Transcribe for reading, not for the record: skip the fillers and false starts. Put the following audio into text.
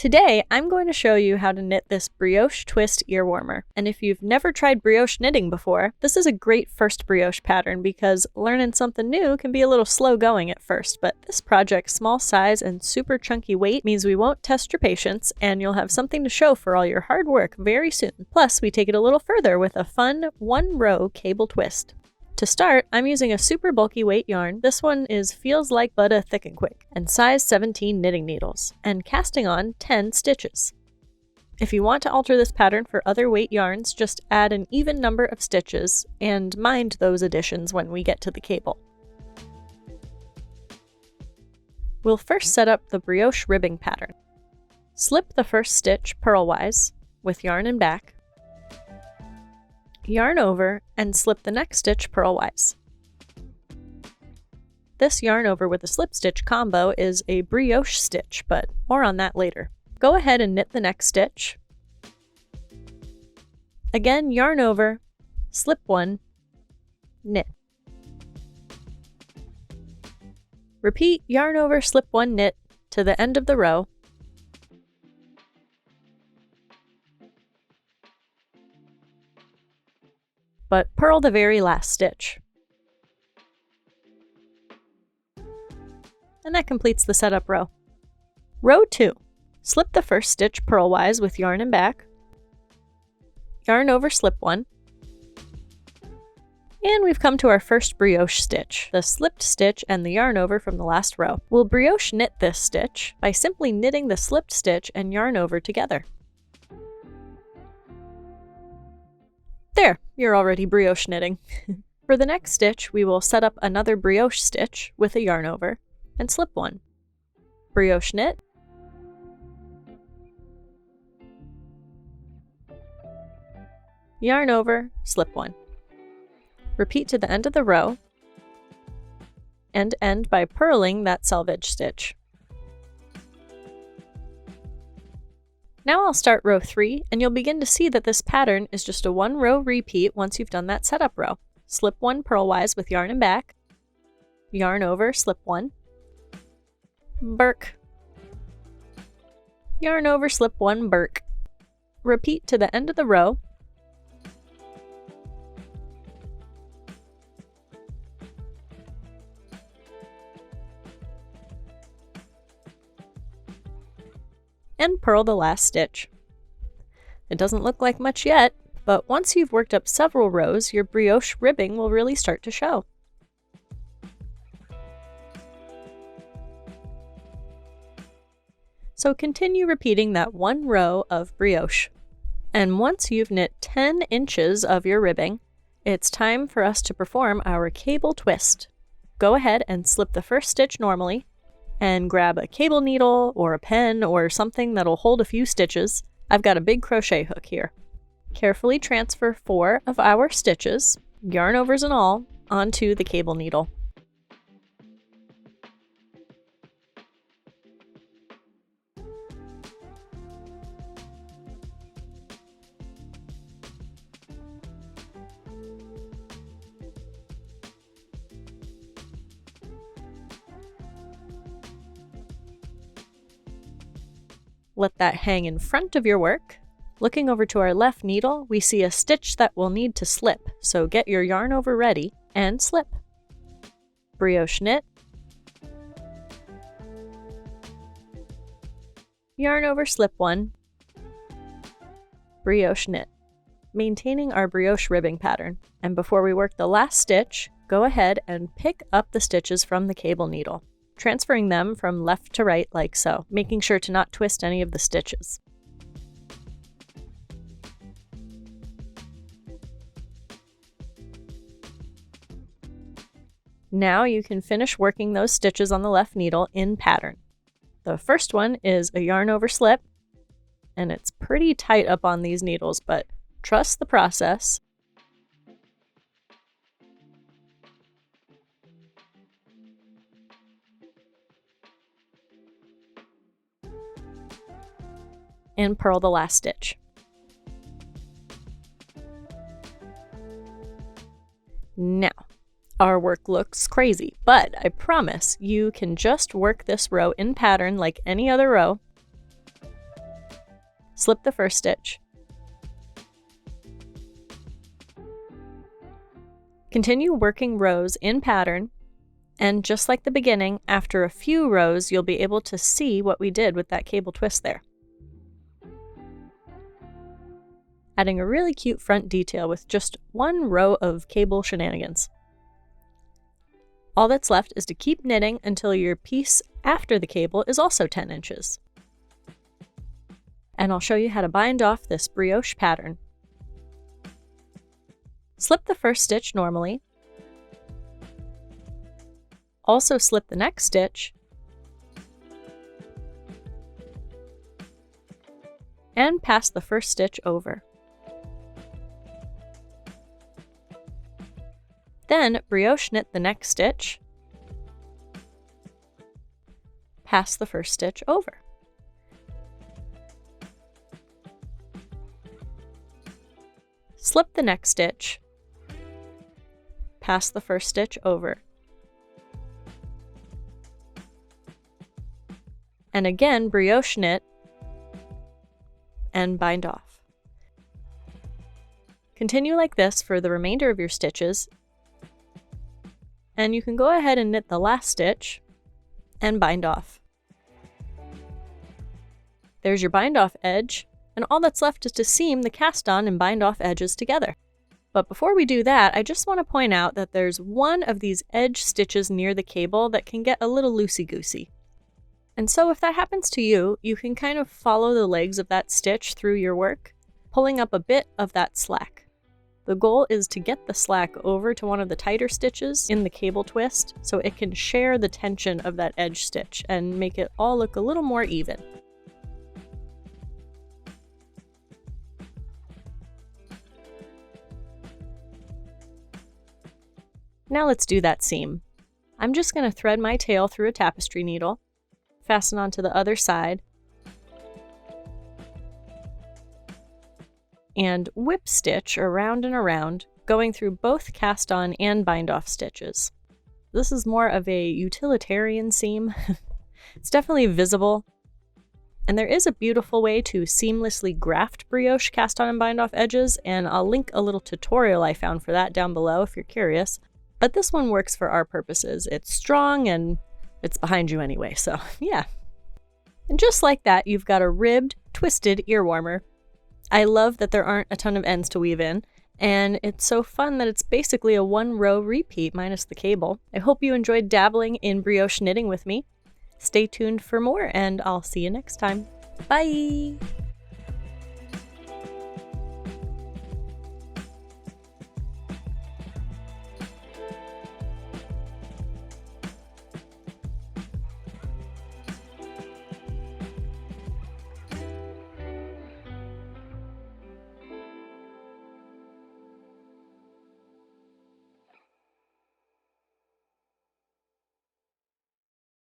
Today, I'm going to show you how to knit this Brioche Twist Ear Warmer. And if you've never tried brioche knitting before, this is a great first brioche pattern because learning something new can be a little slow going at first, but this project's small size and super chunky weight means we won't test your patience and you'll have something to show for all your hard work very soon. Plus, we take it a little further with a fun one-row cable twist. To start, I'm using a super bulky weight yarn. This one is Like Butta Thick and Quick, and size 17 knitting needles, and casting on 10 stitches. If you want to alter this pattern for other weight yarns, just add an even number of stitches, and mind those additions when we get to the cable. We'll first set up the brioche ribbing pattern. Slip the first stitch purlwise with yarn and back, yarn over, and slip the next stitch purlwise. This yarn over with a slip stitch combo is a brioche stitch, but more on that later. Go ahead and knit the next stitch. Again, yarn over, slip one, knit. Repeat yarn over, slip one, knit to the end of the row. But purl the very last stitch. And that completes the setup row. Row 2. Slip the first stitch purlwise with yarn and back, yarn over, slip one, and we've come to our first brioche stitch, the slipped stitch and the yarn over from the last row. We'll brioche knit this stitch by simply knitting the slipped stitch and yarn over together. There, you're already brioche knitting. For the next stitch, we will set up another brioche stitch with a yarn over and slip one. Brioche knit, yarn over, slip one. Repeat to the end of the row and end by purling that selvage stitch. Now I'll start row 3, and you'll begin to see that this pattern is just a one-row repeat once you've done that setup row. Slip one purlwise with yarn and back, yarn over, slip one, birk, yarn over, slip one, birk. Repeat to the end of the row, and purl the last stitch. It doesn't look like much yet, but once you've worked up several rows, your brioche ribbing will really start to show. So continue repeating that one row of brioche. And once you've knit 10 inches of your ribbing, it's time for us to perform our cable twist. Go ahead and slip the first stitch normally, and grab a cable needle or a pen or something that'll hold a few stitches. I've got a big crochet hook here. Carefully transfer 4 of our stitches, yarn overs and all, onto the cable needle. Let that hang in front of your work. Looking over to our left needle, we see a stitch that will need to slip, so get your yarn over ready and slip. Brioche knit, yarn over, slip one, brioche knit, maintaining our brioche ribbing pattern. And before we work the last stitch, go ahead and pick up the stitches from the cable needle, transferring them from left to right like so, making sure to not twist any of the stitches. Now you can finish working those stitches on the left needle in pattern. The first one is a yarn over slip, and it's pretty tight up on these needles, but trust the process. And purl the last stitch. Now, our work looks crazy, but I promise you can just work this row in pattern like any other row. Slip the first stitch. Continue working rows in pattern, and just like the beginning, after a few rows, you'll be able to see what we did with that cable twist there. Adding a really cute front detail with just one row of cable shenanigans. All that's left is to keep knitting until your piece after the cable is also 10 inches. And I'll show you how to bind off this brioche pattern. Slip the first stitch normally. Also slip the next stitch. And pass the first stitch over. Then brioche knit the next stitch. Pass the first stitch over. Slip the next stitch. Pass the first stitch over. And again, brioche knit and bind off. Continue like this for the remainder of your stitches, and you can go ahead and knit the last stitch and bind off. There's your bind off edge, and all that's left is to seam the cast on and bind off edges together. But before we do that, I just want to point out that there's one of these edge stitches near the cable that can get a little loosey-goosey. And so if that happens to you, you can kind of follow the legs of that stitch through your work, pulling up a bit of that slack. The goal is to get the slack over to one of the tighter stitches in the cable twist so it can share the tension of that edge stitch and make it all look a little more even. Now let's do that seam. I'm just going to thread my tail through a tapestry needle, fasten onto the other side, and whip stitch around and around, going through both cast on and bind off stitches. This is more of a utilitarian seam. It's definitely visible, and there is a beautiful way to seamlessly graft brioche cast on and bind off edges, and I'll link a little tutorial I found for that down below if you're curious. But this one works for our purposes. It's strong and it's behind you anyway, so yeah. And just like that, you've got a ribbed, twisted ear warmer. I love that there aren't a ton of ends to weave in, and it's so fun that it's basically a one-row repeat minus the cable. I hope you enjoyed dabbling in brioche knitting with me. Stay tuned for more, and I'll see you next time. Bye!